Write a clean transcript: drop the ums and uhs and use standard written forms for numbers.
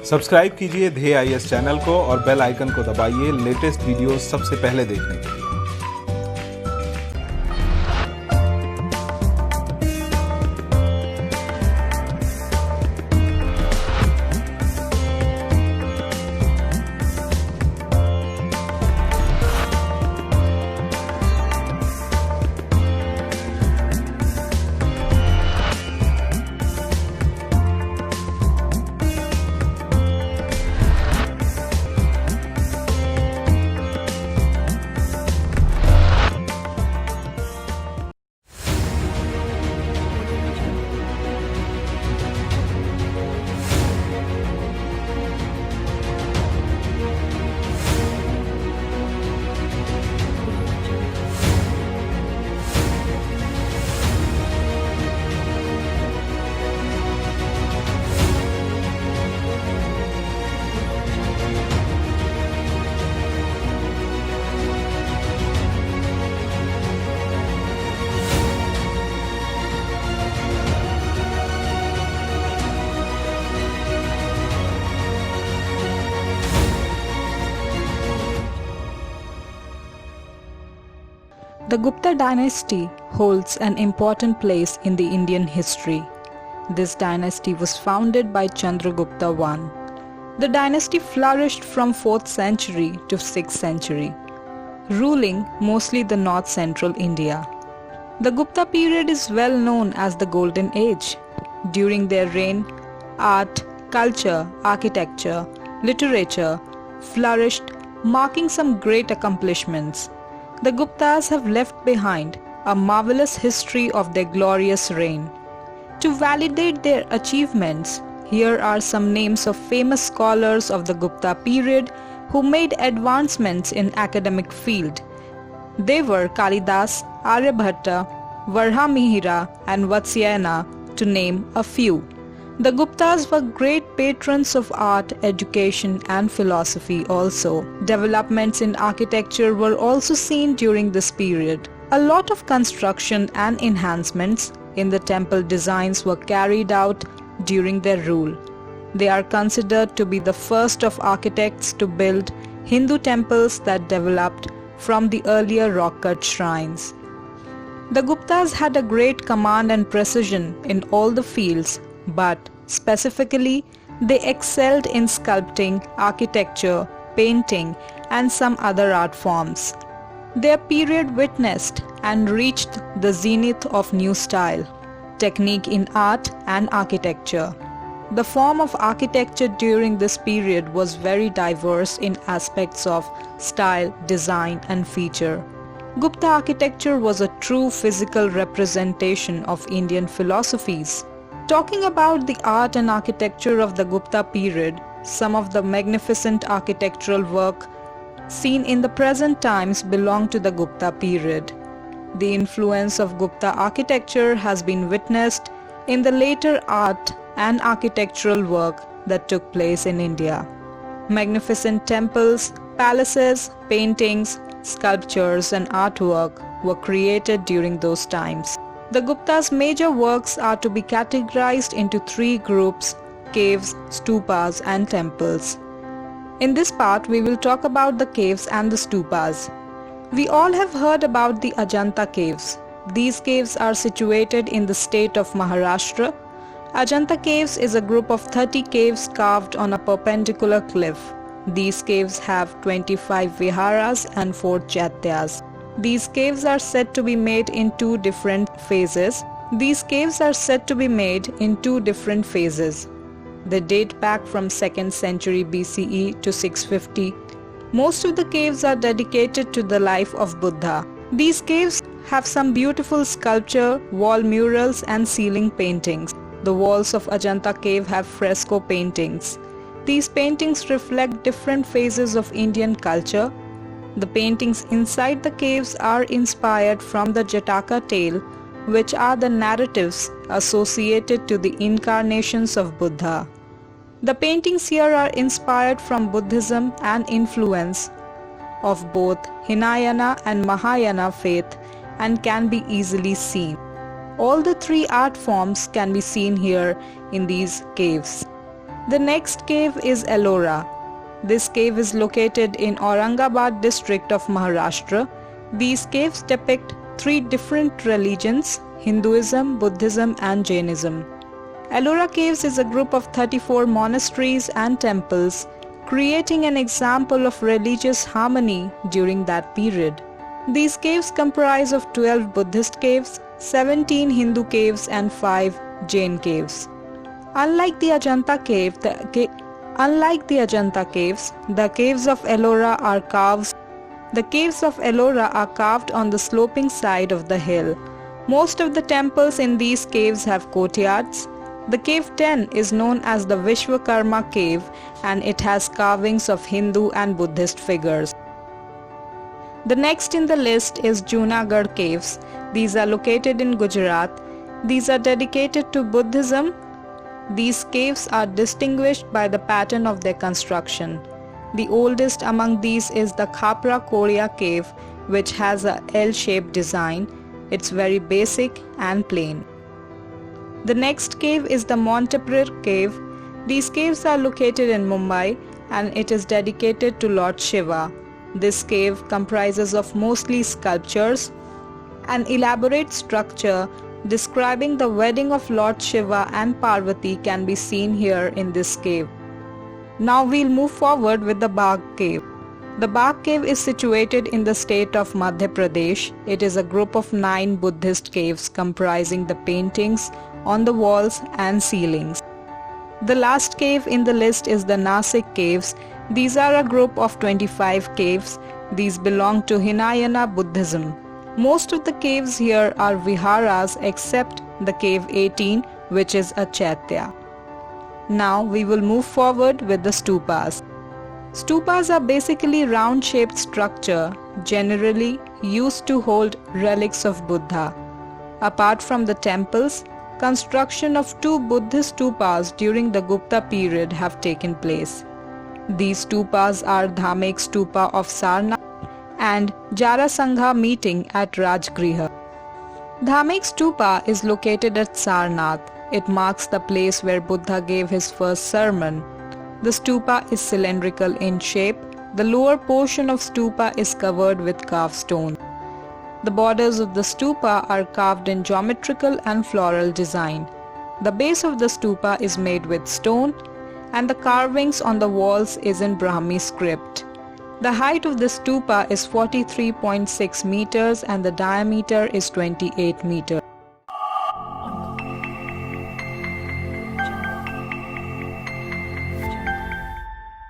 Subscribe कीजिए ध्येय IAS channel को और बेल आइकन को दबाइए लेटेस्ट वीडियो सबसे पहले देखने के लिए। The Gupta dynasty holds an important place in the Indian history. This dynasty was founded by Chandragupta I. The dynasty flourished from 4th century to 6th century, ruling mostly the north-central India. The Gupta period is well known as the Golden Age. During their reign, art, culture, architecture, literature flourished, marking some great accomplishments. The Guptas have left behind a marvelous history of their glorious reign. To validate their achievements, here are some names of famous scholars of the Gupta period who made advancements in academic field. They were Kalidas, Aryabhatta, Varhamihira and Vatsyayana, to name a few. The Guptas were great patrons of art, education and philosophy also. Developments in architecture were also seen during this period. A lot of construction and enhancements in the temple designs were carried out during their rule. They are considered to be the first of architects to build Hindu temples that developed from the earlier rock-cut shrines. The Guptas had a great command and precision in all the fields, but specifically they excelled in sculpting, architecture, painting and some other art forms. Their period witnessed and reached the zenith of new style, technique in art and architecture. The form of architecture during this period was very diverse in aspects of style, design and feature. Gupta architecture was a true physical representation of Indian philosophies. Talking about the art and architecture of the Gupta period, some of the magnificent architectural work seen in the present times belong to the Gupta period. The influence of Gupta architecture has been witnessed in the later art and architectural work that took place in India. Magnificent temples, palaces, paintings, sculptures and artwork were created during those times. The Gupta's major works are to be categorized into 3 groups: caves, stupas and temples. In this part we will talk about the caves and the stupas. We all have heard about the Ajanta caves. These caves are situated in the state of Maharashtra. Ajanta caves is a group of 30 caves carved on a perpendicular cliff. These caves have 25 viharas and 4 chaityas. These caves are said to be made in 2 different phases. They date back from 2nd century BCE to 650. Most of the caves are dedicated to the life of Buddha. These caves have some beautiful sculpture, wall murals and ceiling paintings. The walls of Ajanta cave have fresco paintings. These paintings reflect different phases of Indian culture. The paintings inside the caves are inspired from the Jataka tale, which are the narratives associated to the incarnations of Buddha. The paintings here are inspired from Buddhism and influence of both Hinayana and Mahayana faith and can be easily seen. All the 3 art forms can be seen here in these caves. The next cave is Ellora. This cave is located in Aurangabad district of Maharashtra. These caves depict three different religions: Hinduism, Buddhism and Jainism. Ellora Caves is a group of 34 monasteries and temples, creating an example of religious harmony during that period. These caves comprise of 12 Buddhist caves, 17 Hindu caves and 5 Jain caves. Unlike the Ajanta caves, the caves of Ellora are carved. The caves of Ellora are carved on the sloping side of the hill. Most of the temples in these caves have courtyards. The cave 10 is known as the Vishwakarma cave and it has carvings of Hindu and Buddhist figures. The next in the list is Junagadh caves. These are located in Gujarat. These are dedicated to Buddhism. These caves are distinguished by the pattern of their construction. The oldest among these is the Khapra Korea cave, which has a L-shaped design. It's very basic and plain. The next cave is the Monteprir cave. These caves are located in Mumbai and it is dedicated to Lord Shiva. This cave comprises of mostly sculptures. An elaborate structure describing the wedding of Lord Shiva and Parvati can be seen here in this cave. Now we'll move forward with the Bagh cave. The Bagh cave is situated in the state of Madhya Pradesh. It is a group of 9 Buddhist caves comprising the paintings on the walls and ceilings. The last cave in the list is the Nasik caves. These are a group of 25 caves. These belong to Hinayana Buddhism. Most of the caves here are viharas except the cave 18, which is a chaitya. Now we will move forward with the stupas. Stupas are basically round-shaped structure generally used to hold relics of Buddha. Apart from the temples, construction of 2 Buddhist stupas during the Gupta period have taken place. These stupas are Dhamek Stupa of Sarnath and Jarasangha meeting at Rajgriha. Dhamek Stupa is located at Sarnath. It marks the place where Buddha gave his first sermon. The stupa is cylindrical in shape. The lower portion of stupa is covered with carved stone. The borders of the stupa are carved in geometrical and floral design. The base of the stupa is made with stone and the carvings on the walls is in Brahmi script. The height of the stupa is 43.6 meters and the diameter is 28 meters.